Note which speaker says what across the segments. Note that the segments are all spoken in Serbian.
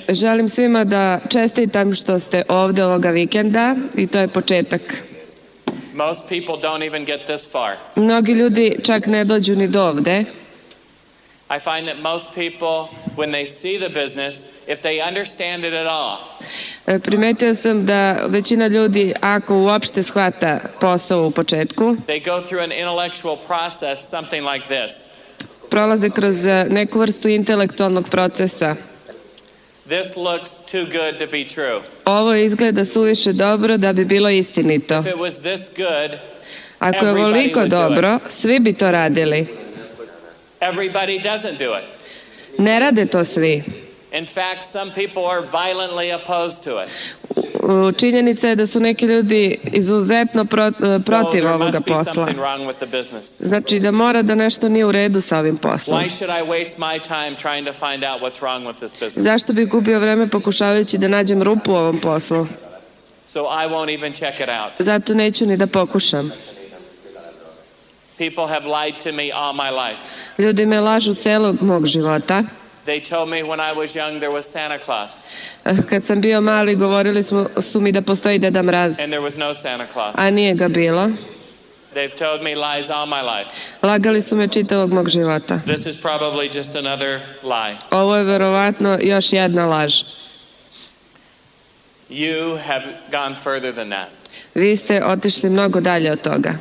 Speaker 1: Želim svima da čestitam što ste ovde ovoga vikenda i to je početak. Mnogi ljudi čak ne dođu ni do ovde.
Speaker 2: I find that most people, when they see the business, if they understand it at all,
Speaker 1: primetio sam da većina ljudi, ako uopšte shvata posao u početku,
Speaker 2: they go through an intellectual process, something like this.
Speaker 1: Prolaze kroz neku vrstu intelektualnog procesa.
Speaker 2: This looks too good to be true.
Speaker 1: Ovo izgleda suviše dobro da bi bilo istinito.
Speaker 2: If it was this good,
Speaker 1: ako je ovoliko dobro, svi bi to radili.
Speaker 2: Everybody doesn't do it.
Speaker 1: Ne rade to svi.
Speaker 2: In fact, some people are violently opposed to it.
Speaker 1: Činjenica je da su neki ljudi izuzetno protiv ovoga posla. Znači da mora da nešto nije u redu sa ovim poslom. Zašto bih gubio vreme pokušavajući da nađem rupu u ovom poslu? Zato neću ni da pokušam.
Speaker 2: People have lied to me all my life.
Speaker 1: Ljudi me lažu celog mog života.
Speaker 2: They told me when I was young there was Santa Claus.
Speaker 1: Kad sam bio mali govorili su mi da postoji Deda Mraz.
Speaker 2: And there was no Santa Claus.
Speaker 1: A nije ga bilo.
Speaker 2: They've told me lies all my life.
Speaker 1: Lagali su me čitavog mog života.
Speaker 2: This is probably just another lie.
Speaker 1: Ovo je verovatno još jedna laž.
Speaker 2: You have gone further than that.
Speaker 1: Vi ste otišli mnogo dalje od toga.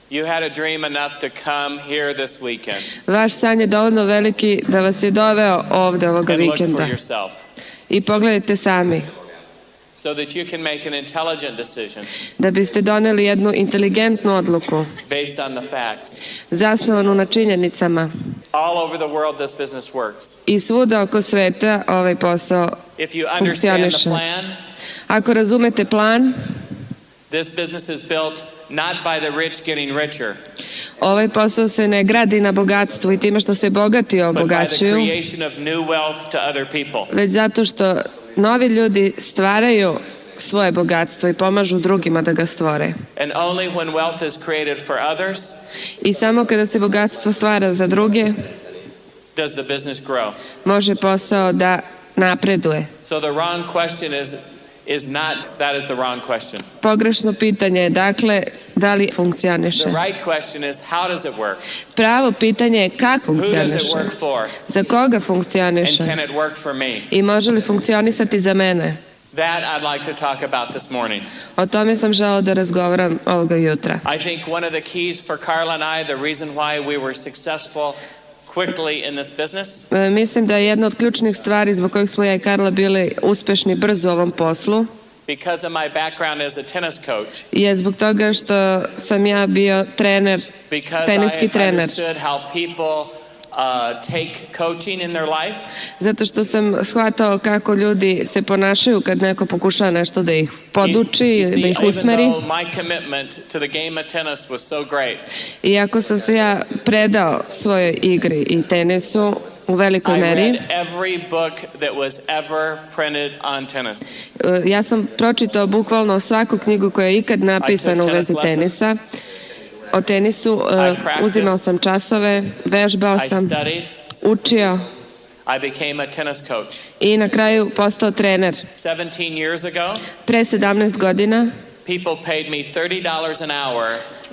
Speaker 2: You had a dream enough to come here this weekend.
Speaker 1: Vaš san je dovoljno veliki da vas je doveo ovde ovoga vikenda. I pogledajte sami.
Speaker 2: So that you can make an intelligent decision.
Speaker 1: Da biste doneli jednu inteligentnu odluku.
Speaker 2: Based on the facts.
Speaker 1: Zasnovanu na činjenicama.
Speaker 2: All over the world this business works.
Speaker 1: I svuda oko sveta ovaj posao funkcioniše. Ako razumete plan,
Speaker 2: this business is built not by the rich getting richer.
Speaker 1: Ovaj posao se ne gradi na bogatstvu i time što se bogati obogaćuju, već zato što novi ljudi stvaraju svoje bogatstvo i pomažu drugima da ga stvore.
Speaker 2: And only when wealth is created for others,
Speaker 1: i samo kada se bogatstvo stvara za druge,
Speaker 2: does the business grow.
Speaker 1: Može posao da napreduje.
Speaker 2: So the wrong question is not, that is the wrong question.
Speaker 1: Pogrešno pitanje je, dakle, da li funkcioniše.
Speaker 2: The right question is how does it work?
Speaker 1: Pravo pitanje je kako funkcioniše.
Speaker 2: Who does it work for?
Speaker 1: Za koga funkcioniše?
Speaker 2: And can it work for me?
Speaker 1: I može li funkcionisati za mene?
Speaker 2: That I'd like to talk about this morning.
Speaker 1: O tome sam želeo da razgovaram ovoga jutra.
Speaker 2: I think one of the keys for Carla and I, the reason why we were successful quickly in this business.
Speaker 1: Mislim da je jedna od ključnih stvari zbog kojih smo ja i Karla bili uspešni brzo u ovom poslu.
Speaker 2: Because of my background as a tennis coach.
Speaker 1: Je zbog toga što sam ja bio trener, teniski trener.
Speaker 2: Because I understood how people take coaching in their life.
Speaker 1: Zato što sam shvatao kako ljudi se ponašaju kad neko pokušava nešto da ih poduči, da ih usmeri. Iako sam se ja predao svojoj igri i tenisu u velikoj meri, ja sam pročitao bukvalno svaku knjigu koja je ikad napisana u vezi tenisa. O tenisu uzimao sam časove, vežbao sam, učio i na kraju postao trener. Pre 17 godina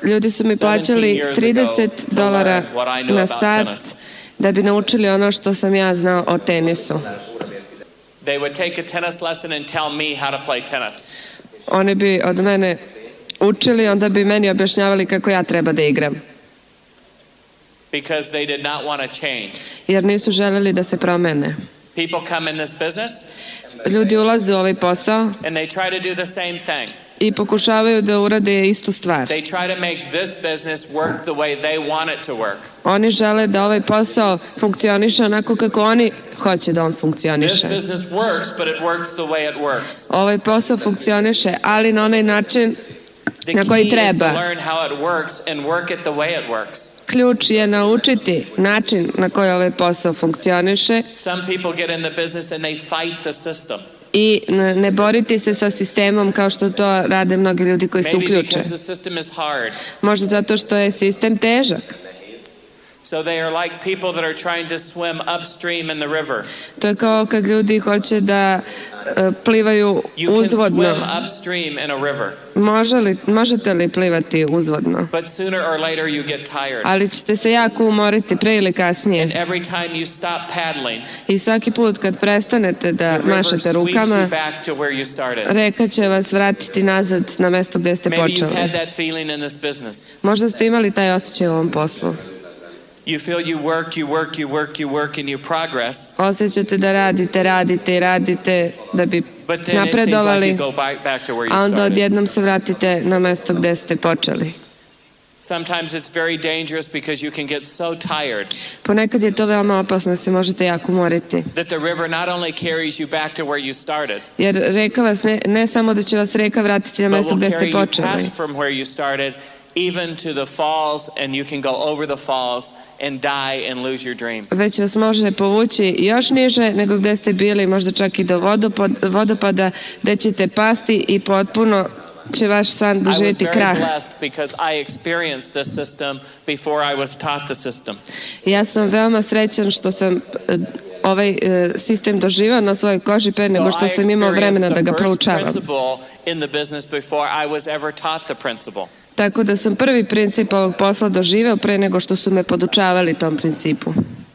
Speaker 1: ljudi su mi plaćali $30 na sat da bi naučili ono što sam ja znao o tenisu. Oni bi od mene učili, onda bi meni objašnjavali kako ja treba da igram. Jer nisu želeli da se promene. Ljudi ulaze u ovaj posao i pokušavaju da urade istu stvar. Oni žele da ovaj posao funkcioniše onako kako oni hoće da on funkcioniše. Ovaj posao funkcioniše, ali na onaj način na koji treba. Ključ je naučiti način na koji ovaj posao funkcioniše i ne boriti se sa sistemom kao što to rade mnogi ljudi koji se uključe. Možda zato što je sistem težak.
Speaker 2: So they are like people that are trying to swim upstream in the river.
Speaker 1: To je kao kad ljudi hoće da plivaju
Speaker 2: You can
Speaker 1: uzvodno.
Speaker 2: swim upstream in a river,
Speaker 1: Možete li plivati uzvodno?
Speaker 2: but sooner or later you get tired.
Speaker 1: Ali ćete se jako umoriti pre ili
Speaker 2: And
Speaker 1: kasnije.
Speaker 2: every time you stop paddling,
Speaker 1: I svaki put kad prestanete da
Speaker 2: the river
Speaker 1: mašete
Speaker 2: sweeps
Speaker 1: rukama,
Speaker 2: you back to where you started.
Speaker 1: reka će vas vratiti nazad na mesto gde ste
Speaker 2: Maybe you've
Speaker 1: počeli.
Speaker 2: had that feeling in this business.
Speaker 1: Možda ste imali taj osjećaj u ovom poslu.
Speaker 2: You feel you work, and you progress.
Speaker 1: Osjećate da radite da bi
Speaker 2: But then it seems like
Speaker 1: napredovali,
Speaker 2: you go back to where
Speaker 1: a
Speaker 2: you
Speaker 1: onda
Speaker 2: started.
Speaker 1: odjednom se vratite na mesto gde ste počeli.
Speaker 2: Sometimes it's very dangerous because you can get so tired
Speaker 1: Ponekad je to veoma opasno, se možete jako umoriti.
Speaker 2: that the river not only carries you back to where you started,
Speaker 1: Jer reka vas ne samo da će vas reka vratiti na
Speaker 2: but
Speaker 1: mesto
Speaker 2: will
Speaker 1: gde ste
Speaker 2: carry you
Speaker 1: počeli,
Speaker 2: past from where you started even to the falls, and you can go over the falls and die and lose your dream.
Speaker 1: već vas može povući još niže nego gde ste bili, možda čak i do vodopada gde ćete pasti i potpuno će vaš san
Speaker 2: I was
Speaker 1: doživjeti
Speaker 2: very
Speaker 1: krah.
Speaker 2: blessed because I experienced this system before I was taught the system.
Speaker 1: Ja sam veoma srećan što sam ovaj sistem doživao na svojoj koži pre nego
Speaker 2: So
Speaker 1: što
Speaker 2: I
Speaker 1: sam imao vremena da
Speaker 2: experienced
Speaker 1: ga
Speaker 2: the first
Speaker 1: proučavam.
Speaker 2: principle in the business before I was ever taught the principle.
Speaker 1: Tako da sam prvi princip ovog posla doživeo pre nego što su me podučavali tom principu.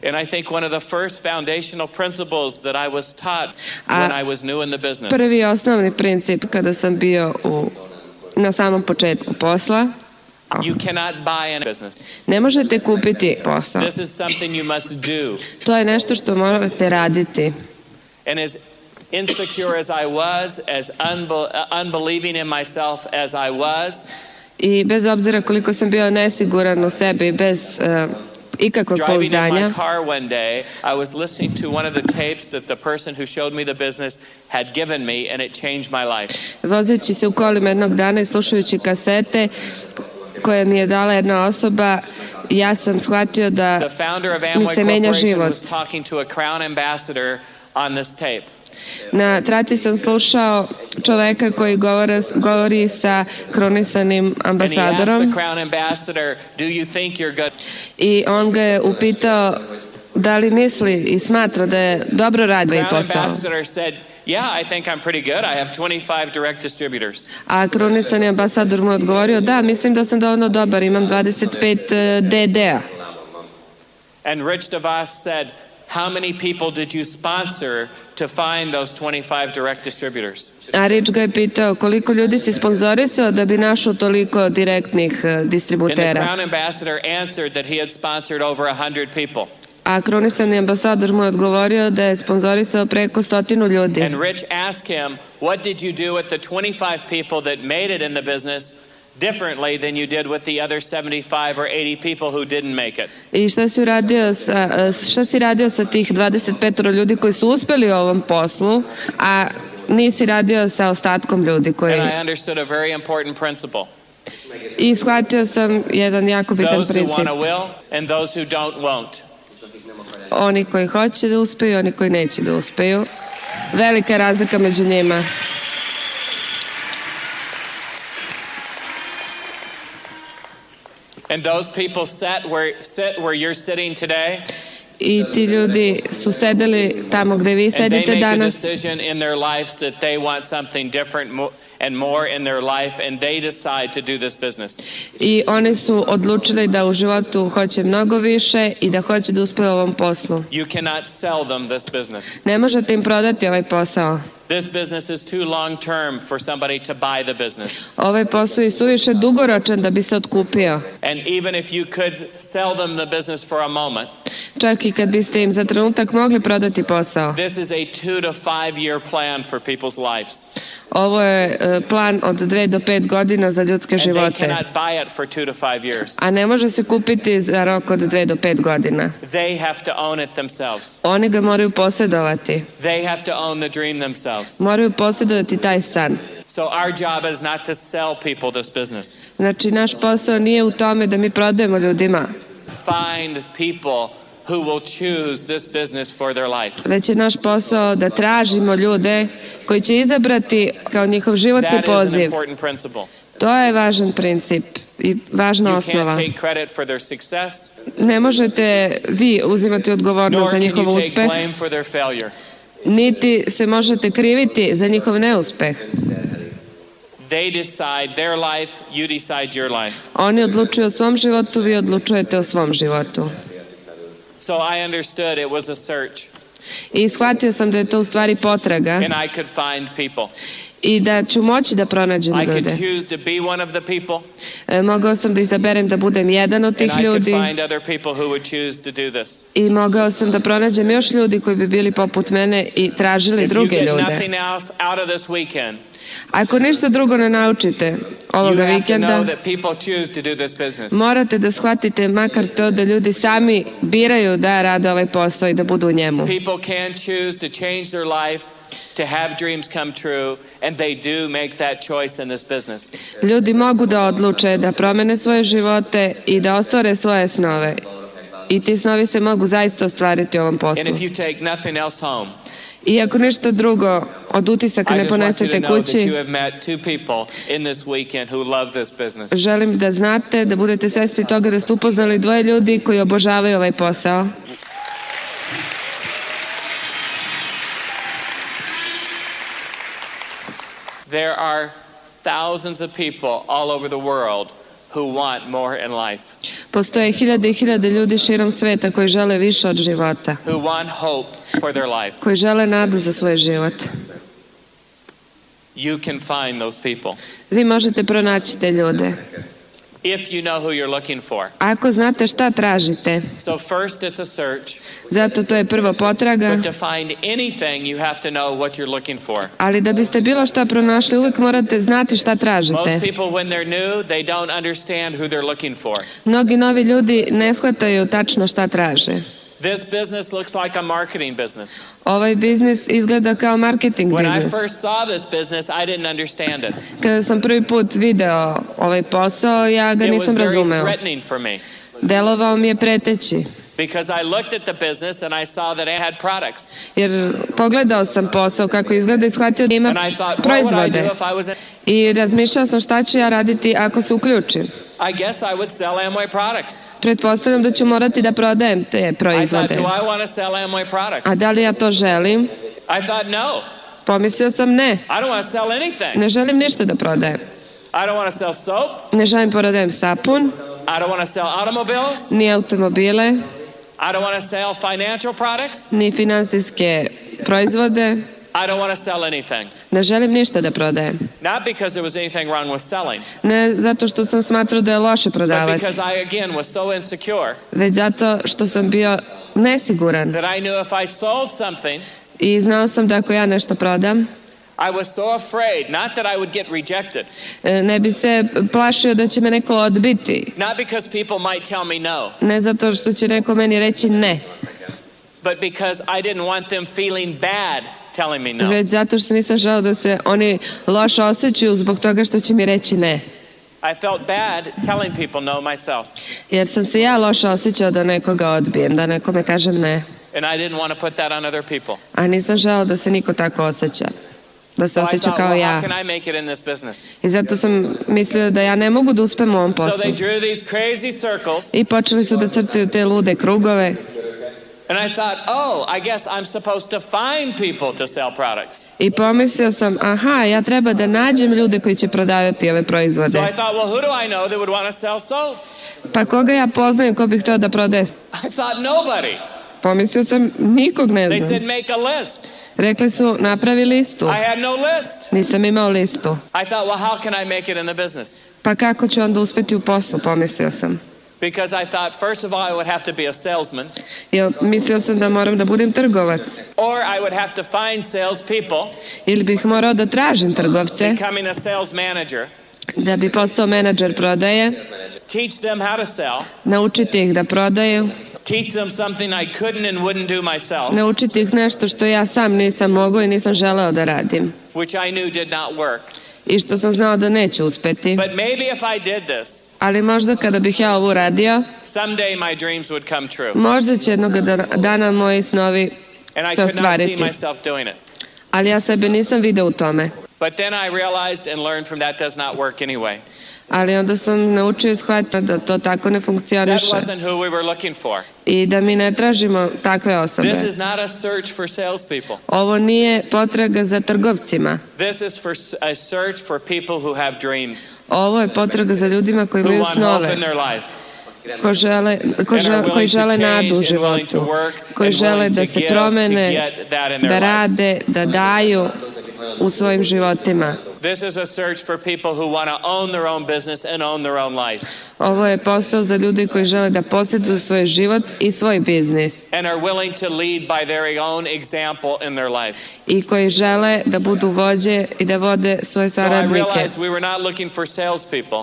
Speaker 2: And I think one of the first foundational principles that I was taught when I was new in the business
Speaker 1: Prvi osnovni princip kada sam bio na samom početku posla,
Speaker 2: you cannot buy a business.
Speaker 1: ne možete kupiti posao.
Speaker 2: This is something you must do.
Speaker 1: To je nešto što morate raditi.
Speaker 2: And as insecure as I was, as unbelieving in myself as I was,
Speaker 1: I bez obzira koliko sam bio nesiguran u sebi, bez ikakvog
Speaker 2: driving in
Speaker 1: pouzdanja,
Speaker 2: my car one day, I was listening to one of the tapes that the person who showed me the business had given me, and it changed my life.
Speaker 1: vozeći se u kolima jednog dana i slušajući kasete koje mi je dala jedna osoba, ja sam shvatio da
Speaker 2: The founder of
Speaker 1: mi
Speaker 2: Amway
Speaker 1: se menja
Speaker 2: Corporation
Speaker 1: život.
Speaker 2: was talking to a Crown ambassador on this tape.
Speaker 1: Na traci sam slušao čoveka koji govori sa krunisanim
Speaker 2: And he asked the
Speaker 1: ambasadorom
Speaker 2: Crown ambassador, "Do you think you're good?"
Speaker 1: i on ga je upitao da li misli i smatra da je dobro radi
Speaker 2: Crown
Speaker 1: posao.
Speaker 2: ambassador said, "Yeah, I think I'm pretty good. I have 25 direct distributors."
Speaker 1: A krunisani ambasador mu je odgovorio, da, mislim da sam dovoljno dobar, imam 25 DD-a.
Speaker 2: And Rich DeVos said, "How many people did you sponsor to find those 25 direct distributors?"
Speaker 1: A Rich ga je pitao koliko ljudi si sponzorisao da bi našao toliko direktnih
Speaker 2: And the
Speaker 1: distributera.
Speaker 2: Crown ambassador answered that he had sponsored over 100 people.
Speaker 1: A krunisani ambasador mu je odgovorio da je sponzorisao preko 100 ljudi.
Speaker 2: And Rich asked him, "What did you do with the 25 people that made it in the business differently than you did with the other 75 or 80 people who didn't make it?"
Speaker 1: I šta si radio sa tih 25 ljudi koji su uspeli u ovom poslu, a nisi radio sa ostatkom ljudi koji...
Speaker 2: And I understood a very important principle.
Speaker 1: I shvatio sam jedan jako bitan
Speaker 2: Those who
Speaker 1: princip.
Speaker 2: want to will and those who don't won't.
Speaker 1: Oni koji hoće da uspeju i oni koji neće da uspeju. Velika je razlika među njima.
Speaker 2: And those people sit where you're sitting today,
Speaker 1: I ti ljudi su sedeli tamo gde vi
Speaker 2: and they
Speaker 1: sedite
Speaker 2: make a
Speaker 1: danas
Speaker 2: decision in their lives that they want something different and more in their life, and they decide to do this business.
Speaker 1: i oni su odlučili da u životu hoće mnogo više i da hoće da uspeju u ovom poslu.
Speaker 2: You cannot sell them this business.
Speaker 1: Ne možete im prodati ovaj posao.
Speaker 2: This business is too long term for somebody to buy the business.
Speaker 1: Ovaj posao je suviše dugoročan da bi se otkupio.
Speaker 2: And even if you could sell them the business for a moment,
Speaker 1: Čak i kad biste im za trenutak mogli prodati posao.
Speaker 2: this is a 2 to 5 year plan for people's lives.
Speaker 1: Ovo je plan od 2 do 5 godina za ljudske
Speaker 2: And they
Speaker 1: živote.
Speaker 2: cannot buy it for 2 to 5 years.
Speaker 1: A ne može se kupiti za rok od 2 do 5 godina.
Speaker 2: They have to own it themselves.
Speaker 1: Oni ga moraju posjedovati.
Speaker 2: They have to own the dream themselves.
Speaker 1: Moraju posjedovati taj san.
Speaker 2: So our job is not to sell people this business.
Speaker 1: Znači, naš posao nije u tome da mi prodajemo ljudima,
Speaker 2: Find people who will choose this business for their life.
Speaker 1: već je naš posao da tražimo ljude koji će izabrati kao njihov životni
Speaker 2: That is an
Speaker 1: poziv.
Speaker 2: important principle.
Speaker 1: To je važan princip. i važna
Speaker 2: You
Speaker 1: osnova.
Speaker 2: can't take credit for their success,
Speaker 1: Ne možete vi uzimati odgovornost
Speaker 2: nor
Speaker 1: za
Speaker 2: can
Speaker 1: njihov
Speaker 2: you take
Speaker 1: uspeh,
Speaker 2: blame for their failure.
Speaker 1: niti se možete kriviti za njihov neuspeh.
Speaker 2: They decide their life, you decide your life.
Speaker 1: Oni odlučuju o svom životu, vi odlučujete o svom životu.
Speaker 2: So I understood it was a search,
Speaker 1: I shvatio sam da je to u stvari potraga
Speaker 2: and I could find people.
Speaker 1: i da ću moći da pronađem
Speaker 2: I could
Speaker 1: ljude.
Speaker 2: choose to be one of the people,
Speaker 1: Mogao sam da izaberem da budem jedan od
Speaker 2: and
Speaker 1: tih
Speaker 2: I could
Speaker 1: ljudi
Speaker 2: find other people who would choose to do this.
Speaker 1: i mogao sam da pronađem još ljudi koji bi bili poput mene i tražili
Speaker 2: If you
Speaker 1: druge
Speaker 2: get
Speaker 1: ljude.
Speaker 2: nothing else out of this weekend,
Speaker 1: Ako ništa drugo ne naučite
Speaker 2: you
Speaker 1: ovoga
Speaker 2: have to
Speaker 1: vikenda,
Speaker 2: know that people choose to do this business.
Speaker 1: morate da shvatite makar to da ljudi sami biraju da rade ovaj posao i da budu u njemu.
Speaker 2: People can choose to change their life, to have dreams come true, and they do make that choice in this business.
Speaker 1: Ljudi mogu da odluče da promene svoje živote i da ostvare svoje snove. I ti snovi se mogu zaista ostvariti u ovom poslu.
Speaker 2: And if you take nothing else home,
Speaker 1: I ako ništa drugo od utisaka
Speaker 2: I
Speaker 1: ne
Speaker 2: just want you to
Speaker 1: ponesete
Speaker 2: know that you
Speaker 1: kući,
Speaker 2: have met two people in this weekend who love this business.
Speaker 1: želim da znate, da budete svesni toga da ste upoznali dvoje ljudi koji obožavaju ovaj posao.
Speaker 2: There are thousands of people all over the world who want more in life,
Speaker 1: Postoje hiljade i hiljade ljudi širom sveta koji žele više od života,
Speaker 2: who want hope for their life.
Speaker 1: koji žele nadu za svoj život.
Speaker 2: You can find those people
Speaker 1: Vi možete pronaći te ljude.
Speaker 2: if you know who you're looking for.
Speaker 1: Ako znate šta tražite,
Speaker 2: So first it's a search,
Speaker 1: zato to je prvo potraga,
Speaker 2: but to find anything you have to know what you're looking for.
Speaker 1: ali da biste bilo šta pronašli, uvijek morate znati šta
Speaker 2: Most
Speaker 1: tražite.
Speaker 2: people when they're new, they don't understand who they're looking for.
Speaker 1: Mnogi novi ljudi ne shvataju tačno šta traže.
Speaker 2: This business looks like a marketing business.
Speaker 1: Ovaj biznis izgleda kao marketing
Speaker 2: When I
Speaker 1: biznis.
Speaker 2: first saw this business, I didn't understand it.
Speaker 1: Kada sam prvi put video ovaj posao, ja ga
Speaker 2: It was
Speaker 1: nisam
Speaker 2: very
Speaker 1: razumeo.
Speaker 2: threatening for me
Speaker 1: Delovao mi je preteći,
Speaker 2: because I looked at the business and I saw that it had products.
Speaker 1: jer pogledao sam posao kako izgleda i shvatio da ima
Speaker 2: And I thought, what would I do
Speaker 1: proizvode.
Speaker 2: if I was in?
Speaker 1: I razmišljao sam šta ću ja raditi ako se uključim.
Speaker 2: I guess I would sell Amway products.
Speaker 1: Pretpostavljam da ću morati da prodajem te
Speaker 2: I thought,
Speaker 1: proizvode.
Speaker 2: do I want to sell Amway
Speaker 1: A
Speaker 2: products?
Speaker 1: da li ja to želim?
Speaker 2: I thought, no,
Speaker 1: Pomislio sam ne.
Speaker 2: I don't want to sell anything.
Speaker 1: Ne želim ništa da prodajem.
Speaker 2: I don't want to sell soap.
Speaker 1: Ne želim prodajem sapun,
Speaker 2: I don't want to sell automobiles.
Speaker 1: ni automobile,
Speaker 2: I don't want to sell financial products.
Speaker 1: ni finansijske proizvode.
Speaker 2: I don't want to sell anything.
Speaker 1: Ne želim ništa da prodajem.
Speaker 2: Not because there was anything wrong with selling,
Speaker 1: Ne zato što sam smatrao da je loše
Speaker 2: but
Speaker 1: prodavati,
Speaker 2: because I again was so insecure
Speaker 1: već zato što sam bio nesiguran.
Speaker 2: that I knew if I sold something,
Speaker 1: I znao sam da ako ja nešto prodam,
Speaker 2: I was so afraid, not that I would get rejected,
Speaker 1: ne bi se plašio da će me neko odbiti.
Speaker 2: not because people might tell me no,
Speaker 1: Ne zato što će neko meni reći ne,
Speaker 2: but because I didn't want them feeling bad telling me no.
Speaker 1: već zato što nisam želeo da se oni loše osjećaju zbog toga što će mi reći ne.
Speaker 2: I felt bad telling people no myself,
Speaker 1: Jer sam se ja loše osjećao da nekoga odbijem, da nekome kažem ne.
Speaker 2: and I didn't want to put that on other people.
Speaker 1: A nisam želeo da se niko tako osjeća. Da se
Speaker 2: So I
Speaker 1: osjeća
Speaker 2: thought,
Speaker 1: kao
Speaker 2: well,
Speaker 1: ja.
Speaker 2: how can I make it in this business?
Speaker 1: I zato sam mislio da ja ne mogu da uspem u ovom
Speaker 2: So
Speaker 1: poslu.
Speaker 2: they drew these crazy circles,
Speaker 1: I počeli su da crtaju te lude krugove.
Speaker 2: and I thought, oh, I guess I'm supposed to find people to sell products.
Speaker 1: I pomislio sam, aha, ja treba da nađem ljude koji će prodavati ove
Speaker 2: So
Speaker 1: proizvode.
Speaker 2: I thought, well, who do I know that would want to sell soap?
Speaker 1: Pa koga ja poznajem ko bih hteo da prodaje?
Speaker 2: I thought nobody.
Speaker 1: Pomislio sam, nikog ne
Speaker 2: They
Speaker 1: znam.
Speaker 2: said make a list.
Speaker 1: Rekli su, napravi listu.
Speaker 2: I had no list.
Speaker 1: Nisam imao listu.
Speaker 2: I thought, well, how can I make it in the business?
Speaker 1: Pa kako ću onda uspeti u poslu, pomislio sam.
Speaker 2: Because I thought, first of all, I would have to be a salesman,
Speaker 1: Jer mislio sam da moram da budem trgovac.
Speaker 2: or I would have to find salespeople,
Speaker 1: Ili bih morao da tražim trgovce
Speaker 2: becoming a sales manager,
Speaker 1: da bi postao menadžer prodaje,
Speaker 2: teach them how to sell,
Speaker 1: naučiti ih da prodaju,
Speaker 2: teach them something I couldn't and wouldn't do myself,
Speaker 1: naučiti ih nešto što ja sam nisam mogao i nisam želeo da radim.
Speaker 2: which I knew did not work.
Speaker 1: I što sam znao da neće uspeti.
Speaker 2: But maybe if I did this,
Speaker 1: Ali možda kada bih ja ovo uradio,
Speaker 2: someday my dreams would come true.
Speaker 1: možda će jednog dana moji snovi
Speaker 2: And I
Speaker 1: se
Speaker 2: could not see
Speaker 1: ostvariti.
Speaker 2: myself doing it.
Speaker 1: Ali ja sebe nisam video u tome.
Speaker 2: But then I realized and learned from that does not work anyway.
Speaker 1: Ali onda sam naučio i shvatio da to tako ne
Speaker 2: That
Speaker 1: funkcioniše
Speaker 2: wasn't who we were looking for.
Speaker 1: i da mi ne tražimo takve osobe.
Speaker 2: This is not a search for salespeople.
Speaker 1: Ovo nije potraga za trgovcima.
Speaker 2: This is a search for people who have dreams,
Speaker 1: Ovo je potraga za ljudima koji
Speaker 2: who
Speaker 1: imaju
Speaker 2: want hope
Speaker 1: snove,
Speaker 2: in their life,
Speaker 1: koji žele nadu u životu, koji žele da se promene, da rade, da daju u svojim životima.
Speaker 2: This is a search for people who want to own their own business and own their own life.
Speaker 1: Ovo je posao za ljude koji žele da posjeduju svoj život i svoj biznis
Speaker 2: And are willing to lead by their own example in their life.
Speaker 1: i koji žele da budu vođe i da vode svoje
Speaker 2: So I
Speaker 1: saradnike.
Speaker 2: realized we were not looking for salespeople.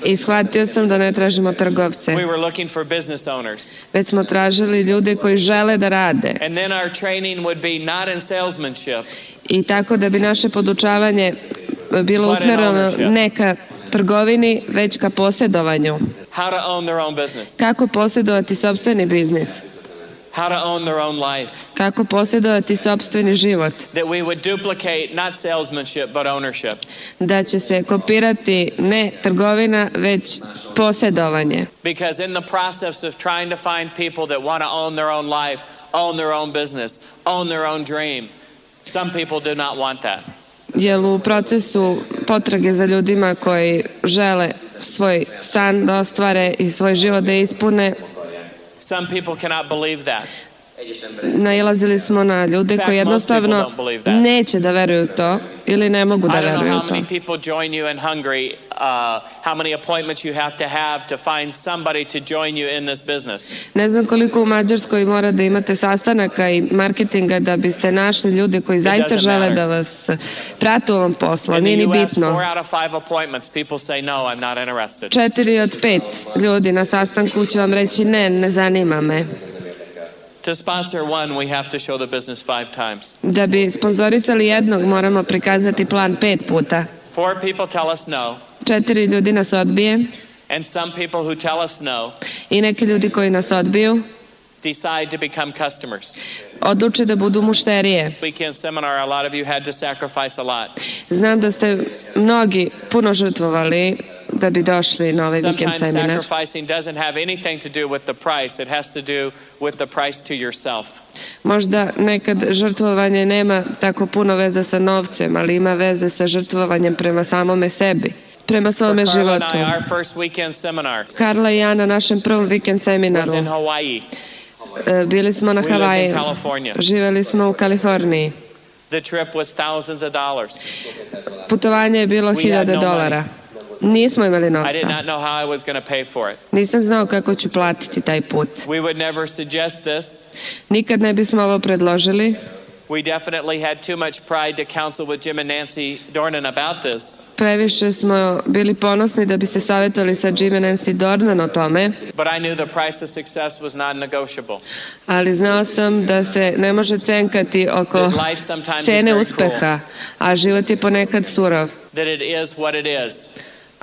Speaker 1: I shvatio sam da ne tražimo trgovce,
Speaker 2: We were looking for business owners.
Speaker 1: već smo tražili ljude koji žele da rade.
Speaker 2: And then our training would be not in salesmanship,
Speaker 1: I tako da bi naše podučavanje bilo
Speaker 2: But in
Speaker 1: usmjereno
Speaker 2: ownership.
Speaker 1: ne ka trgovini, već ka posjedovanju.
Speaker 2: how to own their own business,
Speaker 1: Kako posjedovati sopstveni biznis,
Speaker 2: how to own their own life.
Speaker 1: kako posjedovati sopstveni život,
Speaker 2: That we would duplicate not salesmanship but ownership.
Speaker 1: da će se kopirati ne trgovina, već posjedovanje.
Speaker 2: Because in the process of trying to find people that want to own their own life, own their own business, own their own dream, some people do not want that.
Speaker 1: Jer u procesu potrage za ljudima koji žele svoj san da ostvare i svoj život da ispune,
Speaker 2: Some people cannot believe that.
Speaker 1: nailazili smo na ljude
Speaker 2: In fact,
Speaker 1: koji
Speaker 2: most
Speaker 1: jednostavno
Speaker 2: people don't believe that.
Speaker 1: neće da veruju u to ili ne mogu da
Speaker 2: I don't know
Speaker 1: veruju u
Speaker 2: how
Speaker 1: to.
Speaker 2: many people join you in Hungary, how many appointments you have to find somebody to join you in this business.
Speaker 1: Ne znam koliko u Mađarskoj mora da imate sastanaka i marketinga da biste našli ljude koji zaista
Speaker 2: doesn't
Speaker 1: žele
Speaker 2: matter.
Speaker 1: da vas prate u ovom poslu,
Speaker 2: In
Speaker 1: nije
Speaker 2: the
Speaker 1: ni
Speaker 2: US, 4
Speaker 1: bitno.
Speaker 2: out of 5 appointments, people say, no, I'm not interested.
Speaker 1: 4 od 5 ljudi na sastanku će vam reći ne zanima me.
Speaker 2: To sponsor one, we have to show the business 5 times.
Speaker 1: Da bi sponzorisali jednog moramo prikazati plan 5 puta.
Speaker 2: 4 people tell us no,
Speaker 1: 4 ljudi nas odbije
Speaker 2: and some people who tell us no
Speaker 1: i neki ljudi koji nas odbiju
Speaker 2: decide to become customers.
Speaker 1: odluče da budu mušterije.
Speaker 2: Weekend seminar, a lot of you had to sacrifice a lot.
Speaker 1: Znam da ste mnogi puno žrtvovali da bi došli na ovaj vikend
Speaker 2: Sometimes
Speaker 1: seminar.
Speaker 2: sacrificing doesn't have anything to do with the price. It has to do with the price to yourself.
Speaker 1: Možda nekad žrtvovanje nema tako puno veze sa novcem, ali ima veze sa žrtvovanjem prema samome sebi, prema
Speaker 2: For
Speaker 1: svome
Speaker 2: Carla and
Speaker 1: životu.
Speaker 2: I, our first weekend seminar
Speaker 1: Karla i ja na našem prvom vikend
Speaker 2: was
Speaker 1: seminaru
Speaker 2: in Hawaii.
Speaker 1: bili smo na
Speaker 2: We lived in
Speaker 1: Havaji,
Speaker 2: California.
Speaker 1: živjeli smo u Kaliforniji.
Speaker 2: The trip was thousands of dollars.
Speaker 1: Putovanje je bilo
Speaker 2: We had no
Speaker 1: $1000. Nismo imali
Speaker 2: I did
Speaker 1: novca.
Speaker 2: not know how I was going to pay for it.
Speaker 1: Nisam znao kako ću platiti taj put.
Speaker 2: We would never suggest this.
Speaker 1: Nikad ne bismo ovo predložili.
Speaker 2: We definitely had too much pride to counsel with Jim and Nancy Dornan about this.
Speaker 1: Previše smo bili ponosni da bi se savjetovali sa Jim i Nancy Dornan o tome,
Speaker 2: But I knew the price of success was non-negotiable.
Speaker 1: ali znao sam da se ne može cenkati oko
Speaker 2: That life sometimes is
Speaker 1: cene
Speaker 2: very
Speaker 1: uspeha, a život je ponekad surov,
Speaker 2: That it is what it is.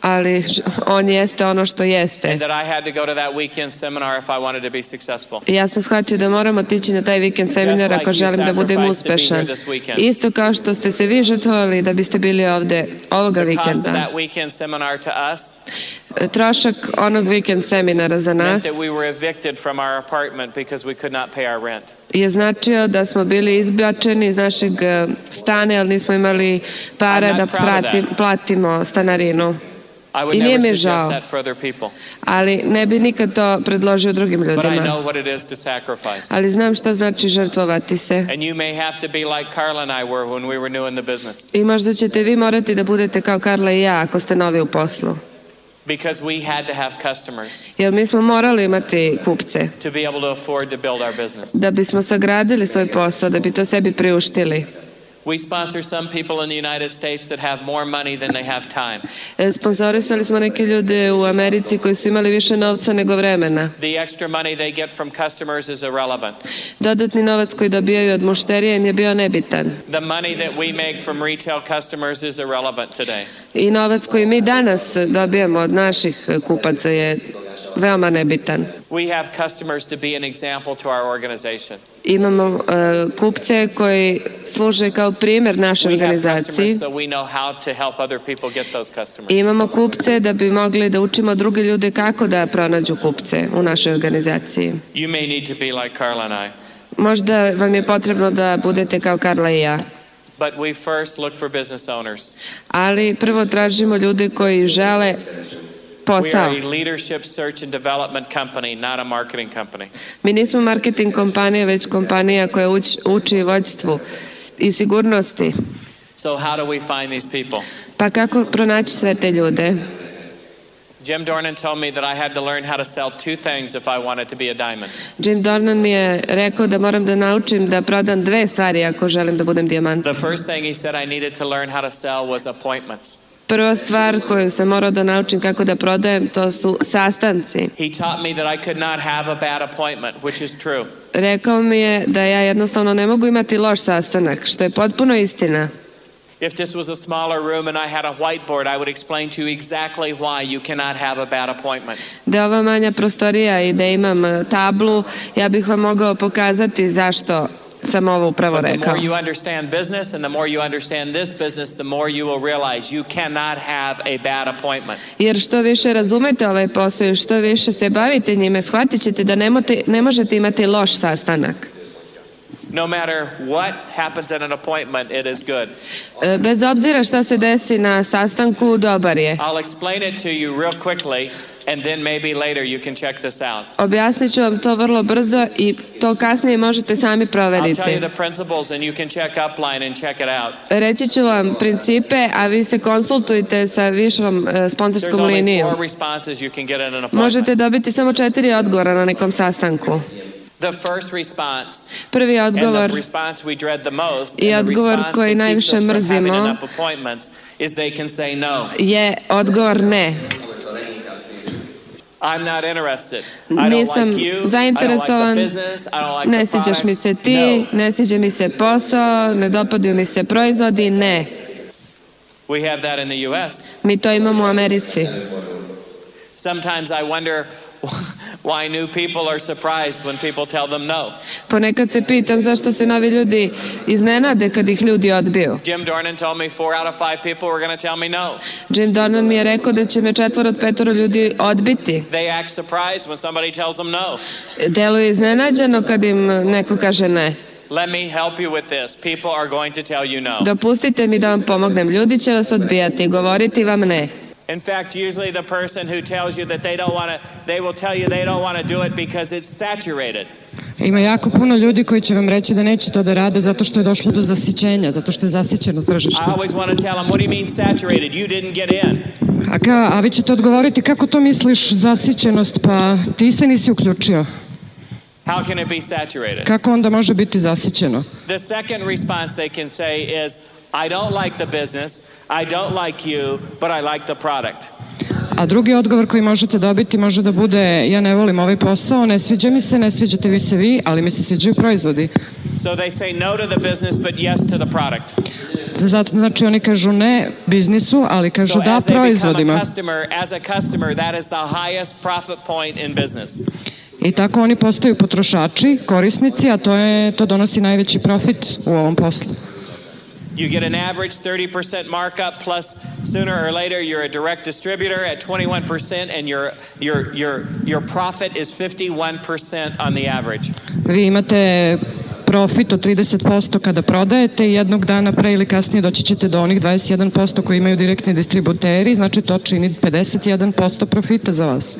Speaker 1: ali on jeste ono što jeste.
Speaker 2: And that I had to go to that weekend seminar if I wanted to be successful.
Speaker 1: I ja sam shvatio da moramo otići na taj vikend seminar
Speaker 2: Just like
Speaker 1: ako
Speaker 2: you
Speaker 1: želim da budem
Speaker 2: sacrificed to be
Speaker 1: uspešan.
Speaker 2: here this weekend.
Speaker 1: Isto kao što ste se vi žrtvovali da biste bili ovde ovoga
Speaker 2: The cost of
Speaker 1: vikenda.
Speaker 2: that weekend seminar to us
Speaker 1: Trošak onog vikend seminara za nas
Speaker 2: meant that we were evicted from our apartment because we could not pay our rent.
Speaker 1: je značio da smo bili izbačeni iz našeg stana, ali nismo imali para
Speaker 2: I'm
Speaker 1: da
Speaker 2: not proud of that.
Speaker 1: platimo stanarinu.
Speaker 2: I would
Speaker 1: I nije
Speaker 2: never
Speaker 1: mi žao.
Speaker 2: suggest that for other people.
Speaker 1: Ali ne bi nikad to predložio drugim
Speaker 2: But I
Speaker 1: ljudima.
Speaker 2: know what it is to sacrifice.
Speaker 1: Ali znam šta znači žrtvovati se.
Speaker 2: And you may have to be like Carla and I were when we were new in the business.
Speaker 1: I možda ćete vi morati da budete kao Karla i ja ako ste novi u poslu.
Speaker 2: Because we had to have customers
Speaker 1: Jer mi smo morali imati kupce
Speaker 2: to be able to afford to build our business.
Speaker 1: da bismo sagradili svoj posao, da bi to sebi priuštili.
Speaker 2: We sponsor some people in the United States that have more money than they have time.
Speaker 1: Sponzorisali smo neke ljude u Americi koji su imali više novca nego vremena.
Speaker 2: The extra money they get from customers is irrelevant.
Speaker 1: Dodatni novac koji dobijaju od mušterija im je bio nebitan.
Speaker 2: The money that we make from retail customers is irrelevant today.
Speaker 1: I novac koji mi danas dobijamo od naših kupaca je veoma nebitan.
Speaker 2: We have customers to be an example to our organization.
Speaker 1: Imamo kupce koji služe kao primjer našoj
Speaker 2: We have
Speaker 1: organizaciji.
Speaker 2: customers so we know how to help other people get those customers.
Speaker 1: Imamo kupce da bi mogli da učimo druge ljude kako da pronađu kupce u našoj organizaciji.
Speaker 2: You may need to be like Carla and I.
Speaker 1: Možda vam je potrebno da budete kao Karla i ja.
Speaker 2: But we first look for business owners.
Speaker 1: Ali prvo tražimo ljude koji žele
Speaker 2: We
Speaker 1: posao.
Speaker 2: are a leadership search and development company, not a marketing company.
Speaker 1: Mi nismo marketing kompanija, već kompanija koja uči vođstvu i sigurnosti.
Speaker 2: So how do we find these people?
Speaker 1: Pa kako pronaći sve te ljude?
Speaker 2: Jim Dornan told me that I had to learn how to sell two things if I wanted to be a diamond.
Speaker 1: Jim Dornan mi je rekao da moram da naučim da prodam dve stvari ako želim da budem dijamant.
Speaker 2: The first thing he said I needed to learn how to sell was appointments.
Speaker 1: Prva stvar koju sam morao da naučim kako da prodajem, to su sastanci.
Speaker 2: He taught me that I could not have a bad appointment, which is true.
Speaker 1: Rekao mi je da ja jednostavno ne mogu imati loš sastanak, što je potpuno istina.
Speaker 2: If this was a smaller room and I had a whiteboard, I would explain to you exactly why you cannot have a bad appointment.
Speaker 1: Da je ova manja prostorija i da imam tablu, ja bih vam mogao pokazati zašto sam ovo upravo
Speaker 2: But the
Speaker 1: rekao.
Speaker 2: more you understand business and the more you understand this business, the more you will realize you cannot have a bad appointment.
Speaker 1: Jer što više razumete ovaj posao i što više se bavite njime, shvatit ćete da ne možete imati loš sastanak.
Speaker 2: No matter what happens at an appointment, it is good.
Speaker 1: Bez obzira šta se desi na sastanku, dobar je.
Speaker 2: I'll explain it to you real quickly and then maybe later you can check this out.
Speaker 1: Objasnit ću vam to vrlo brzo i to kasnije možete sami
Speaker 2: I'll
Speaker 1: proveriti.
Speaker 2: tell you the principles and you can check upline and check it out.
Speaker 1: Reći ću vam principe, a vi se konsultujte sa višom
Speaker 2: There's
Speaker 1: sponsorskom
Speaker 2: only
Speaker 1: linijom.
Speaker 2: 4 responses you can get in an appointment.
Speaker 1: Možete dobiti samo 4 odgovora na nekom sastanku.
Speaker 2: The first response
Speaker 1: Prvi
Speaker 2: and
Speaker 1: odgovor
Speaker 2: the response we dread the most
Speaker 1: i
Speaker 2: and the
Speaker 1: odgovor
Speaker 2: response
Speaker 1: koji
Speaker 2: that keeps
Speaker 1: najviše
Speaker 2: us from having
Speaker 1: mrzimo
Speaker 2: enough appointments is they can say no.
Speaker 1: je odgovor ne.
Speaker 2: I'm not interested. I don't
Speaker 1: Nisam
Speaker 2: like you. I don't like
Speaker 1: zainteresovan,
Speaker 2: the business. I don't like
Speaker 1: ne
Speaker 2: the
Speaker 1: sviđaš mi
Speaker 2: products.
Speaker 1: se ti,
Speaker 2: No.
Speaker 1: ne sviđa mi se posao, ne dopaduju mi se proizvodi, ne.
Speaker 2: We have that in the US.
Speaker 1: Mi to imamo u Americi.
Speaker 2: Sometimes I wonder why new people are surprised when people tell them no.
Speaker 1: Ponekad se pitam zašto se novi ljudi iznenade kad ih ljudi odbiju.
Speaker 2: Jim Dornan told me 4 out of 5 people were going to tell me no.
Speaker 1: Jim Dornan mi je rekao da će me 4 od 5 ljudi odbiti.
Speaker 2: They act surprised when somebody tells them no.
Speaker 1: Deluju iznenađeno kad im neko kaže ne.
Speaker 2: Let me help you with this. People are going to tell you no.
Speaker 1: Dopustite mi da vam pomognem. Ljudi će vas odbijati i govoriti vam ne.
Speaker 2: In fact, usually the person who tells you that they don't want to, they will tell you they don't want to do it because it's saturated.
Speaker 3: Ima jako puno ljudi koji će vam reći da neće to da rade zato što je došlo do zasićenja, zato što je zasićeno tržište.
Speaker 2: I always want to tell them, what do you mean saturated? You didn't get in.
Speaker 3: A vi ćete odgovoriti kako to misliš zasićenost, pa ti se nisi uključio.
Speaker 2: How can it be saturated?
Speaker 3: Kako onda može biti zasićeno?
Speaker 2: The second response they can say is, I don't like the business, I don't like you, but I like the product.
Speaker 3: A drugi odgovor koji možete dobiti može da bude ja ne volim ovaj posao, ne sviđa mi se, ne sviđate vi se vi, ali mi se sviđaju proizvodi.
Speaker 2: So they say no to the business, but yes to the product.
Speaker 3: Znači oni kažu ne biznisu, ali kažu
Speaker 2: So
Speaker 3: da
Speaker 2: as they become
Speaker 3: proizvodima.
Speaker 2: as a customer, that is the highest profit point in business.
Speaker 3: I tako oni postaju potrošači, korisnici, a to donosi najveći profit u ovom poslu.
Speaker 2: You get an average 30% markup, plus sooner or later you're a direct distributor at 21%, and your profit is 51% on the average.
Speaker 3: Vi imate profit od 30% kada prodajete i jednog dana pre ili kasnije doći ćete do onih 21% koji imaju direktni distributeri, znači to čini 51% profita za vas.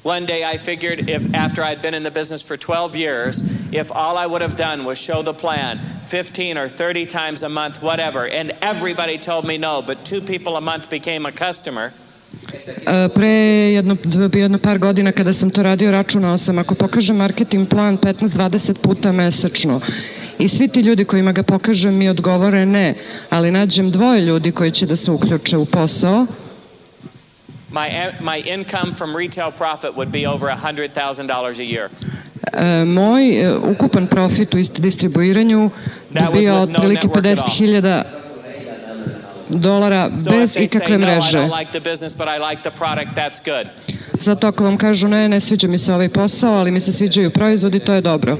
Speaker 2: One day I figured if after I'd been in the business for 12 years, if all I would have done was show the plan 15 or 30 times a month, whatever, and everybody told me no, but 2 people a month became a customer.
Speaker 3: Pre jedno par godina kada sam to radio, računao sam ako pokažem marketing plan 15-20 puta mesečno i svi ti ljudi kojima ga pokažem mi odgovore ne, ali nađem 2 ljudi koji će da se uključe u posao,
Speaker 2: My income from retail profit would be over $100,000 a year.
Speaker 3: Moj ukupan profit u distribuiranju bi bio otprilike 50.000 dolara bez ikakve mreže. Zato ako vam kažu ne sviđa mi se ovaj posao, ali mi se sviđaju proizvodi, to je dobro.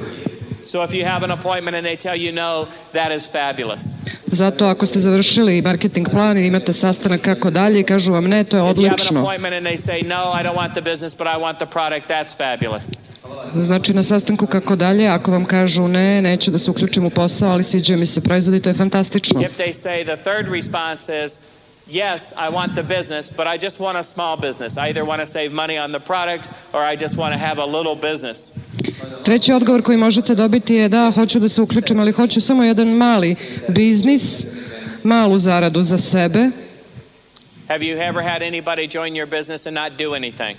Speaker 3: Zato ako ste završili marketing plan i imate sastanak kako dalje i kažu vam ne, to je odlično. Znači na sastanku kako dalje, ako vam kažu ne, neću da se uključim u posao, ali sviđaju mi se proizvodi, to je fantastično.
Speaker 2: Yes, I want the business, but I just want a small business. I either want to save money on the product or I just want to have a little business.
Speaker 3: Treći odgovor koji možete dobiti je da, hoću da se uključim, ali hoću samo jedan mali biznis, malu zaradu za sebe.
Speaker 2: Have you ever had anybody join your business and not do anything?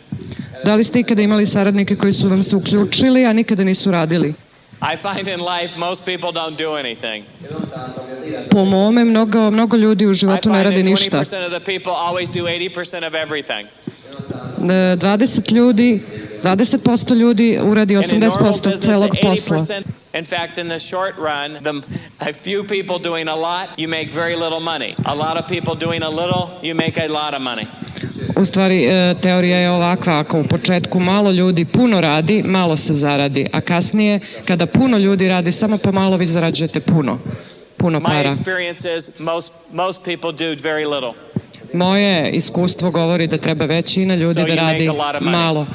Speaker 3: Da li ste ikada imali saradnike koji su vam se uključili, a nikada nisu radili?
Speaker 2: I find in life most people don't do anything.
Speaker 3: Po mome, mnogo ljudi u životu ne radi ništa.
Speaker 2: 20% of the people always do 80% of everything.
Speaker 3: 20% ljudi uradi 80% celog posla.
Speaker 2: In fact, in the short run, a few people doing a lot, you make very little money. A lot of people doing a little, you make a lot of money.
Speaker 3: U stvari, teorija je ovakva, ako u početku malo ljudi puno radi, malo se zaradi, a kasnije, kada puno ljudi radi, samo pomalo vi zarađujete puno para.
Speaker 2: My experience is most people do very little.
Speaker 3: Moje iskustvo govori da treba većina ljudi da radi malo,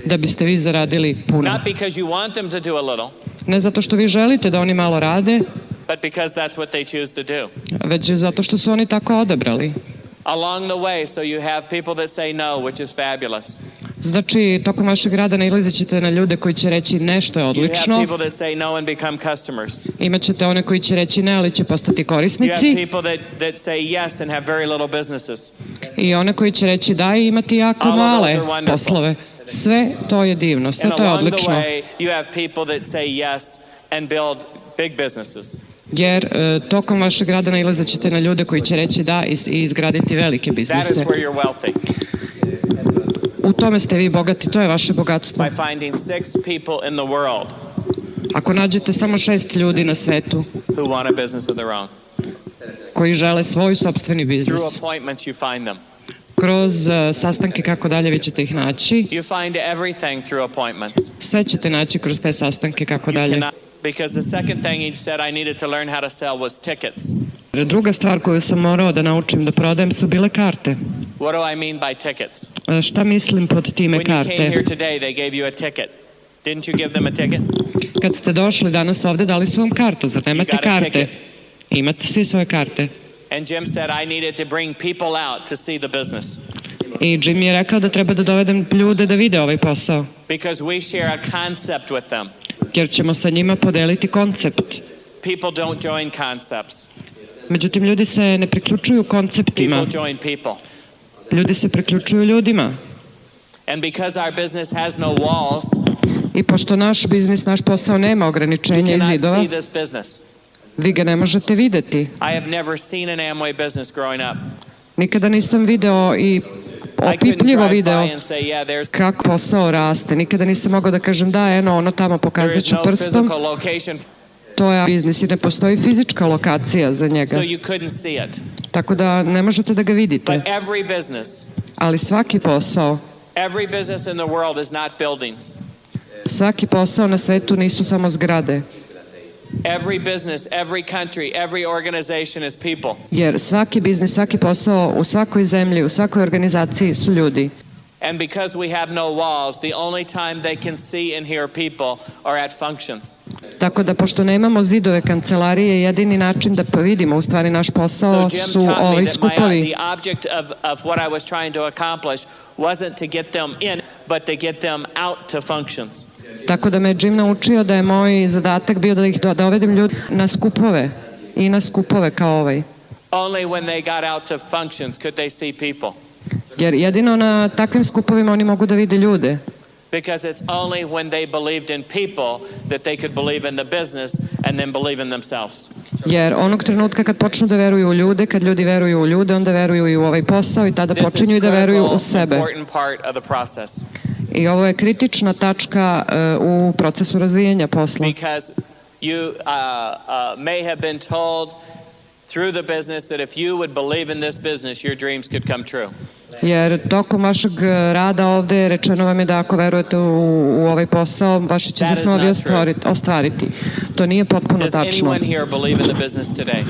Speaker 3: da biste vi zaradili puno.
Speaker 2: Not because you want them to do a little.
Speaker 3: Ne zato što vi želite da oni malo rade,
Speaker 2: but because that's what they choose to do.
Speaker 3: Već zato što su oni tako odabrali.
Speaker 2: Along the way, so you have people that say no, which is fabulous.
Speaker 3: Znači, tokom vašeg rada nailazit ćete na ljude koji će reći nešto je odlično.
Speaker 2: You have people that say no and become customers.
Speaker 3: Imaćete one koji će reći ne, ali će postati korisnici.
Speaker 2: You have people that say yes and have very little businesses.
Speaker 3: I one koji će reći da i imati jako male poslove. Sve to je divno, sve to je odlično.
Speaker 2: And along the way, you have people that say yes and build big businesses.
Speaker 3: Jer tokom vašeg rada nailazit ćete na ljude koji će reći da i izgraditi velike biznise.
Speaker 2: That is where you're wealthy.
Speaker 3: U tome ste vi bogati, to je vaše bogatstvo.
Speaker 2: By finding 6 people in the world.
Speaker 3: Ako nađete samo 6 ljudi na svetu
Speaker 2: who want a business of their own.
Speaker 3: Koji žele svoj sopstveni biznis.
Speaker 2: Through appointments you find them.
Speaker 3: Kroz sastanke kako dalje vi ćete ih naći.
Speaker 2: You find everything through appointments.
Speaker 3: Sve ćete naći kroz te sastanke kako dalje.
Speaker 2: Because the second thing he said I needed to learn how to sell was tickets.
Speaker 3: Druga stvar koju sam morao da naučim da prodajem su bile karte.
Speaker 2: What do I mean by tickets?
Speaker 3: Šta mislim pod time karte?
Speaker 2: When you came here today, they gave you a ticket. Didn't you give them a ticket?
Speaker 3: Kad ste došli danas ovde, dali su vam kartu, zar nemate karte? Imate svi svoje karte.
Speaker 2: And Jim said I needed to bring people out to see the business.
Speaker 3: I Jim je rekao da treba da dovedem ljude da vide ovaj posao.
Speaker 2: Because we share a concept with them.
Speaker 3: Jer ćemo sa njima podeliti koncept.
Speaker 2: People don't join concepts.
Speaker 3: Međutim, ljudi se ne priključuju konceptima.
Speaker 2: People join people.
Speaker 3: Ljudi se priključuju ljudima.
Speaker 2: And because our business has no walls,
Speaker 3: i pošto naš biznis, naš posao nema ograničenja i zidova, vi ga ne možete videti.
Speaker 2: I have never seen an Amway business growing up.
Speaker 3: Nikada nisam video i opipljivo video kako posao raste. Nikada nisam mogao da kažem da, eno, ono tamo pokazat ću prstom. To je biznis i ne postoji fizička lokacija za njega. Tako da ne možete da ga vidite. Ali svaki posao, svaki posao na svetu nisu samo zgrade.
Speaker 2: Every business, every country, every organization is people.
Speaker 3: Jer svaki biznis, svaki posao u svakoj zemlji, u svakoj organizaciji su ljudi.
Speaker 2: And because we have no walls, the only time they can see and hear people are at functions.
Speaker 3: Tako da pošto nemamo zidove kancelarije, jedini način da vidimo u stvari naš posao su ovi skupovi.
Speaker 2: The object of what I was trying to accomplish wasn't to get them in, but to get them out to functions.
Speaker 3: Tako da me Jim naučio da je moj zadatak bio da ih dovedem ljudi na skupove i na skupove kao ovaj.
Speaker 2: Only when they got out to functions could they see people.
Speaker 3: Jer jedino na takvim skupovima oni mogu da vide ljude.
Speaker 2: Because it's only when they believed in people that they could believe in the business and then believe in themselves.
Speaker 3: Jer onog trenutka kad počnu da veruju u ljude, kad ljudi veruju u ljude, onda veruju i u ovaj posao i tada počinju i da veruju u sebe. I ovo je kritična tačka u procesu razvijanja posla.
Speaker 2: Because you may have been told through the business that if you would believe in this business, your dreams could come true.
Speaker 3: Jer tokom vašeg rada ovde rečeno vam je da ako verujete u ovaj posao, vaši će se snovi ostvariti. To nije potpuno tačno.
Speaker 2: Does anyone here believe in the business today?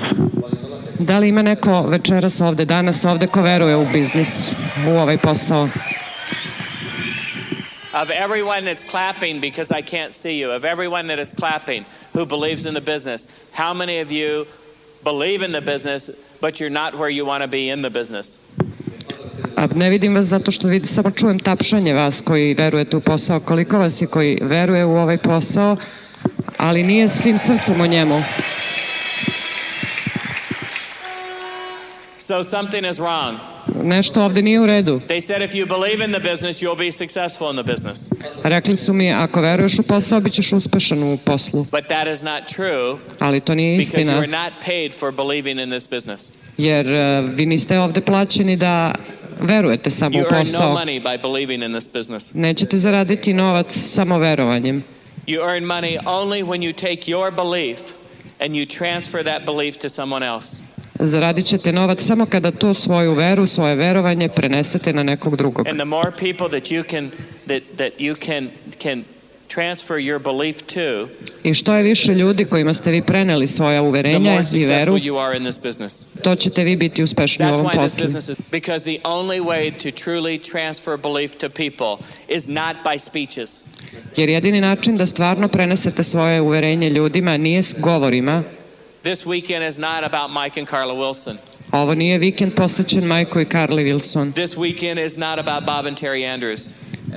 Speaker 3: Da li ima neko večeras ovde, danas ovde ko veruje u biznis, u ovaj posao?
Speaker 2: Of everyone that's clapping, because I can't see you, of everyone that is clapping who believes in the business, how many of you believe in the business, but you're not where you want to be in the business?
Speaker 3: A ne vidim vas zato što samo čujem tapšanje vas koji verujete u posao. Koliko vas je koji veruje u ovaj posao, ali nije svim srcem u njemu.
Speaker 2: So something is wrong.
Speaker 3: Nešto ovde nije u redu.
Speaker 2: They said if you believe in the business, you'll be successful in the business.
Speaker 3: Rekli su mi, ako veruješ u posao, bit ćeš uspešan u poslu.
Speaker 2: But that is not true.
Speaker 3: Ali to nije istina.
Speaker 2: Because you are not paid for believing in this business.
Speaker 3: Jer vi niste ovde plaćeni da verujete samo u posao.
Speaker 2: You earn no money by believing in this business.
Speaker 3: Nećete zaraditi novac samo verovanjem.
Speaker 2: You earn money only when you take your belief and you transfer that belief to someone else.
Speaker 3: Zaradit ćete novac samo kada tu svoju veru, svoje verovanje prenesete na nekog drugog.
Speaker 2: And the more people that you can transfer your belief to,
Speaker 3: i što je više ljudi kojima ste vi preneli svoja uverenja i veru, to ćete vi biti uspešni u ovom poslu.
Speaker 2: Because the only way to truly transfer belief to people is not by speeches.
Speaker 3: Jer jedini način da stvarno prenesete svoje uverenje ljudima nije s govorima.
Speaker 2: This weekend is not about Mike and Carla Wilson.
Speaker 3: Ovo nije vikend posvećen Majku i Carli Wilson.
Speaker 2: This weekend is not about Bob and Terry Andrews.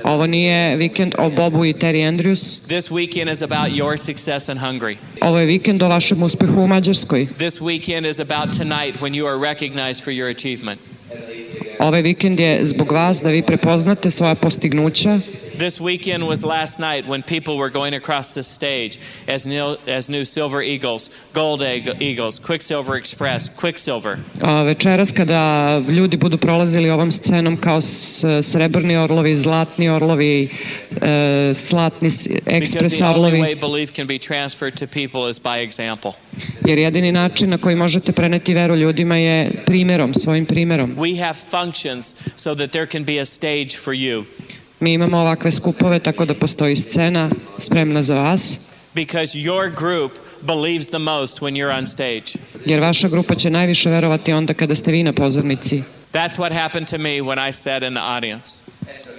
Speaker 3: Ovo nije vikend o Bobu i Terry Andrews.
Speaker 2: This weekend is about your success in Hungary.
Speaker 3: Ovo je vikend o vašem uspehu u Mađarskoj.
Speaker 2: This weekend is about tonight when you are recognized for your achievement.
Speaker 3: Ovaj vikend je zbog vas da vi prepoznate svoja postignuća.
Speaker 2: This weekend was last night when people were going across the stage as new Silver Eagles, Gold Eagles, Quicksilver Express, Quicksilver.
Speaker 3: Večeras kada ljudi budu prolazili ovom scenom kao srebrni orlovi, zlatni orlovi, zlatni ekspres orlovi.
Speaker 2: Because the only way belief can be transferred to people is by example.
Speaker 3: Jer jedini način na koji možete preneti veru ljudima je primjerom, svojim primjerom.
Speaker 2: We have functions so that there can be a stage for you.
Speaker 3: Mi imamo ovakve skupove tako da postoji scena spremna za vas.
Speaker 2: Because your group believes the most when you're on stage.
Speaker 3: Jer vaša grupa će najviše verovati onda kada ste vi na pozornici.
Speaker 2: That's what happened to me when I sat in the audience.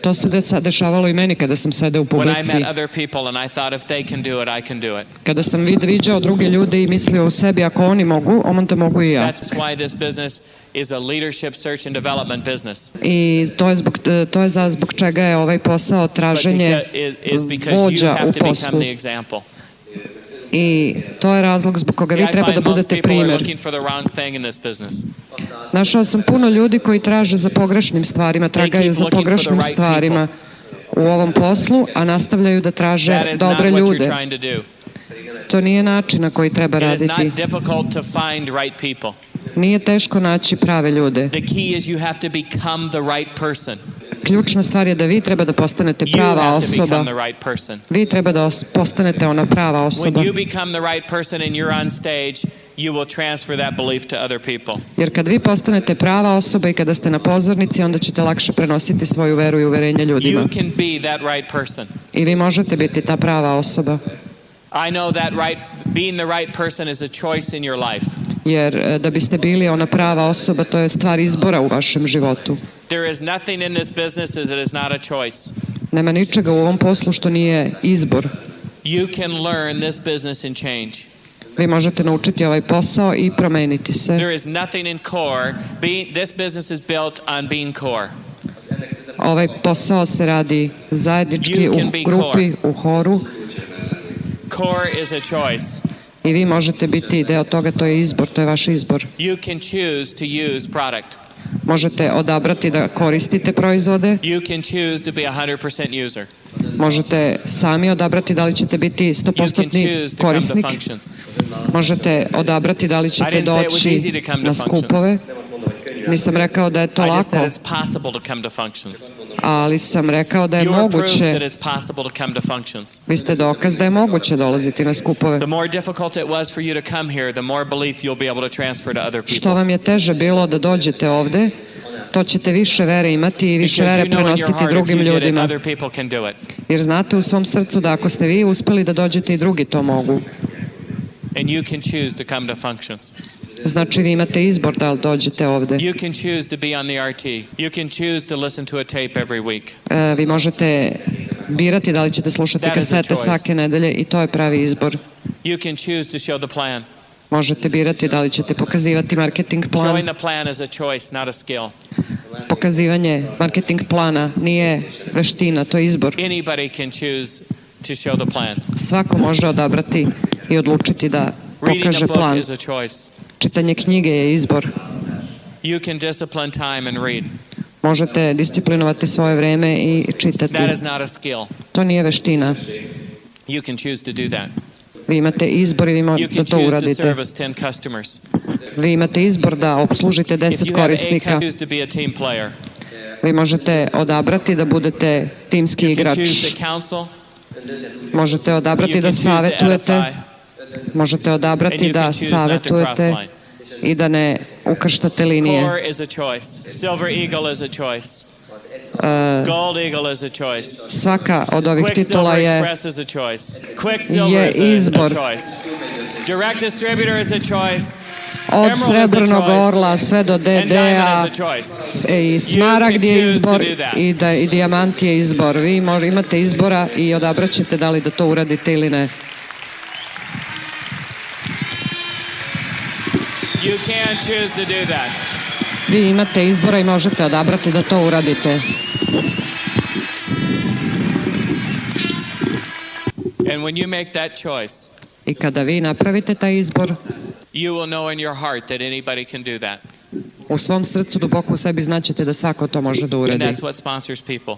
Speaker 3: To se dešavalo i meni kada sam sedeo u publici.
Speaker 2: When I met other people and I thought if they can do it, I can do it.
Speaker 3: Kada sam viđao druge ljude i mislio u sebi ako oni mogu, onda mogu i ja.
Speaker 2: That's why this business is a leadership search and development business.
Speaker 3: I to je zbog čega je ovaj posao traženje vođa u poslu. I to je razlog zbog koga vi treba da budete primjer. Našao sam puno ljudi koji traže za pogrešnim stvarima, tragaju za pogrešnim stvarima u ovom poslu, a nastavljaju da traže dobre ljude. To nije način na koji treba raditi. Nije teško naći prave ljude. Ključna stvar je da vi treba da postanete prava osoba. Vi treba da postanete ona prava osoba. Jer kad vi postanete prava osoba i kada ste na pozornici, onda ćete lakše prenositi svoju veru i uverenje ljudima. I vi možete biti ta prava osoba.
Speaker 2: I know that being the right person is a choice in your life.
Speaker 3: Jer da biste bili ona prava osoba, to je stvar izbora u vašem životu.
Speaker 2: There is nothing in this business that is not a choice.
Speaker 3: Nema ničega u ovom poslu što nije izbor.
Speaker 2: You can learn this business and change.
Speaker 3: Vi možete naučiti ovaj posao i promeniti se.
Speaker 2: There is nothing in core. This business is built on being core.
Speaker 3: Ovaj posao se radi zajednički u grupi, u horu.
Speaker 2: Core is a choice.
Speaker 3: I vi možete biti deo toga, to je izbor, to je vaš izbor.
Speaker 2: You can choose to use product.
Speaker 3: Možete odabrati da koristite proizvode.
Speaker 2: You can choose to be 100% user.
Speaker 3: Možete sami odabrati da li ćete biti 100% korisnik. Možete odabrati da li ćete doći na skupove. Nisam rekao da je to
Speaker 2: I just said
Speaker 3: lako,
Speaker 2: it's possible to come to functions.
Speaker 3: ali sam rekao da je
Speaker 2: You are proof that
Speaker 3: moguće.
Speaker 2: it's possible to come to functions.
Speaker 3: Vi ste dokaz da je moguće dolaziti na skupove.
Speaker 2: The more difficult it was for you to come here, the more belief you'll be able to transfer to other
Speaker 3: Što
Speaker 2: people.
Speaker 3: vam je teže bilo da dođete ovde, to ćete više vere imati i više
Speaker 2: Because
Speaker 3: vere
Speaker 2: you know in your
Speaker 3: prenositi
Speaker 2: heart if
Speaker 3: drugim
Speaker 2: you did it,
Speaker 3: ljudima.
Speaker 2: other people can do it.
Speaker 3: Jer znate u svom srcu da ako ste vi uspeli da dođete i drugi to mogu.
Speaker 2: And you can choose to come to functions.
Speaker 3: Znači vi imate izbor da li dođete ovde.
Speaker 2: You can choose to be on the RT. You can choose to listen to a tape every week.
Speaker 3: Vi možete birati da li ćete slušati
Speaker 2: That is a
Speaker 3: kasete
Speaker 2: choice.
Speaker 3: svake nedelje i to je pravi izbor.
Speaker 2: You can choose to show the plan.
Speaker 3: Možete birati da li ćete pokazivati marketing plan.
Speaker 2: Showing the plan is a choice, not a skill.
Speaker 3: Pokazivanje marketing plana nije veština, to je izbor.
Speaker 2: Anybody can choose to show the plan.
Speaker 3: Svako može odabrati i odlučiti da
Speaker 2: Reading
Speaker 3: pokaže
Speaker 2: a book
Speaker 3: plan.
Speaker 2: is a choice.
Speaker 3: Čitanje knjige je izbor.
Speaker 2: You can discipline time and read.
Speaker 3: Možete disciplinovati svoje vreme i čitati.
Speaker 2: That is not a skill.
Speaker 3: To nije veština.
Speaker 2: You can choose to do that.
Speaker 3: Vi imate izbor i vi
Speaker 2: You
Speaker 3: možete
Speaker 2: can
Speaker 3: to
Speaker 2: choose to
Speaker 3: uradite.
Speaker 2: service 10 customers.
Speaker 3: Vi imate izbor da obslužite
Speaker 2: If
Speaker 3: 10
Speaker 2: you have 8
Speaker 3: korisnika.
Speaker 2: choose to be a team player.
Speaker 3: Vi možete odabrati da budete timski
Speaker 2: You can
Speaker 3: igrač.
Speaker 2: choose to counsel.
Speaker 3: Možete odabrati
Speaker 2: You
Speaker 3: da
Speaker 2: can choose to
Speaker 3: savetujete.
Speaker 2: edify.
Speaker 3: Možete
Speaker 2: And
Speaker 3: odabrati
Speaker 2: you
Speaker 3: da
Speaker 2: can choose not to
Speaker 3: savetujete
Speaker 2: cross-line.
Speaker 3: i da ne ukrštate linije.
Speaker 2: Core is a choice. Silver Eagle is a choice. Gold Eagle is a choice.
Speaker 3: Svaka od ovih
Speaker 2: Quick
Speaker 3: titula
Speaker 2: Silver
Speaker 3: je
Speaker 2: Express is a choice. Quick Silver
Speaker 3: je
Speaker 2: is a
Speaker 3: izbor.
Speaker 2: choice. Direct Distributor is a choice.
Speaker 3: od
Speaker 2: Emerald is a
Speaker 3: Srebrnog
Speaker 2: choice.
Speaker 3: orla sve do
Speaker 2: And
Speaker 3: DD-a
Speaker 2: Diamond is a choice.
Speaker 3: i Smaragd je
Speaker 2: You can choose
Speaker 3: izbor
Speaker 2: to do that.
Speaker 3: i Dijamant je izbor. Vi imate izbora i odabraćete da li da to uradite ili ne.
Speaker 2: You can choose to do that.
Speaker 3: Vi imate izbora i možete odabrati da to uradite.
Speaker 2: And when you make that choice,
Speaker 3: I kada vi napravite taj izbor,
Speaker 2: you will know in your heart that anybody can do that.
Speaker 3: u svom srcu duboko u sebi znaćete da svako to može da
Speaker 2: And
Speaker 3: uradi.
Speaker 2: that's what sponsors people.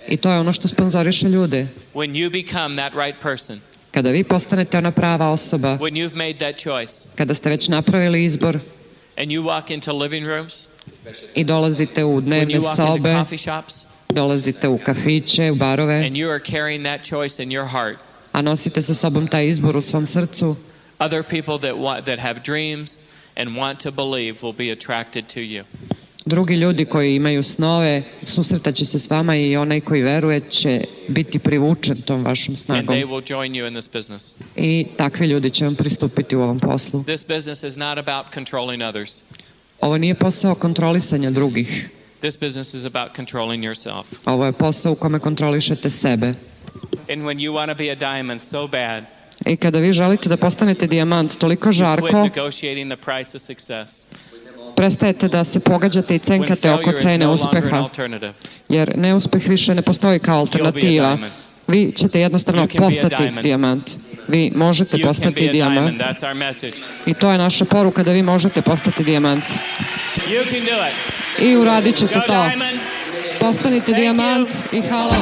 Speaker 3: I to je ono što sponzoriše ljude.
Speaker 2: When you become that right person,
Speaker 3: Kada vi postanete ona prava osoba,
Speaker 2: when you've made that choice,
Speaker 3: kada ste već napravili izbor
Speaker 2: and you walk into living rooms,
Speaker 3: i dolazite u
Speaker 2: when
Speaker 3: dnevne
Speaker 2: you walk into
Speaker 3: sobe,
Speaker 2: coffee shops,
Speaker 3: dolazite u kafiće, u barove,
Speaker 2: and you are carrying that choice in your heart,
Speaker 3: a nosite sa sobom taj izbor u svom srcu,
Speaker 2: other people that have dreams and want to believe will be attracted to you.
Speaker 3: drugi ljudi koji imaju snove susretaće se s vama i onaj koji veruje će biti privučen tom vašom
Speaker 2: And
Speaker 3: snagom.
Speaker 2: they will join you in this business.
Speaker 3: I takvi ljudi će vam pristupiti u ovom poslu.
Speaker 2: This business is not about controlling others.
Speaker 3: Ovo nije posao kontrolisanja drugih.
Speaker 2: This business is about controlling yourself.
Speaker 3: Ovo je posao u kome kontrolišete sebe.
Speaker 2: And when you want to be a diamond so bad,
Speaker 3: I kada vi želite da postanete dijamant toliko
Speaker 2: you quit
Speaker 3: žarko,
Speaker 2: negotiating the price of success.
Speaker 3: prestajete da se pogađate i
Speaker 2: When
Speaker 3: cenkate oko
Speaker 2: failure is
Speaker 3: cene
Speaker 2: no longer an
Speaker 3: uspeha,
Speaker 2: alternative.
Speaker 3: jer neuspeh više ne postoji kao alternativa.
Speaker 2: diamond.
Speaker 3: Vi ćete jednostavno
Speaker 2: You can be a
Speaker 3: postati
Speaker 2: diamond.
Speaker 3: dijamant. Vi možete
Speaker 2: You can
Speaker 3: postati
Speaker 2: be a
Speaker 3: dijamant.
Speaker 2: diamond. That's our message.
Speaker 3: I to je naša poruka da vi možete postati dijamant.
Speaker 2: You can do it.
Speaker 3: I uradit ćete
Speaker 2: Go
Speaker 3: to.
Speaker 2: diamond.
Speaker 3: Postanite
Speaker 2: Thank
Speaker 3: dijamant i halo.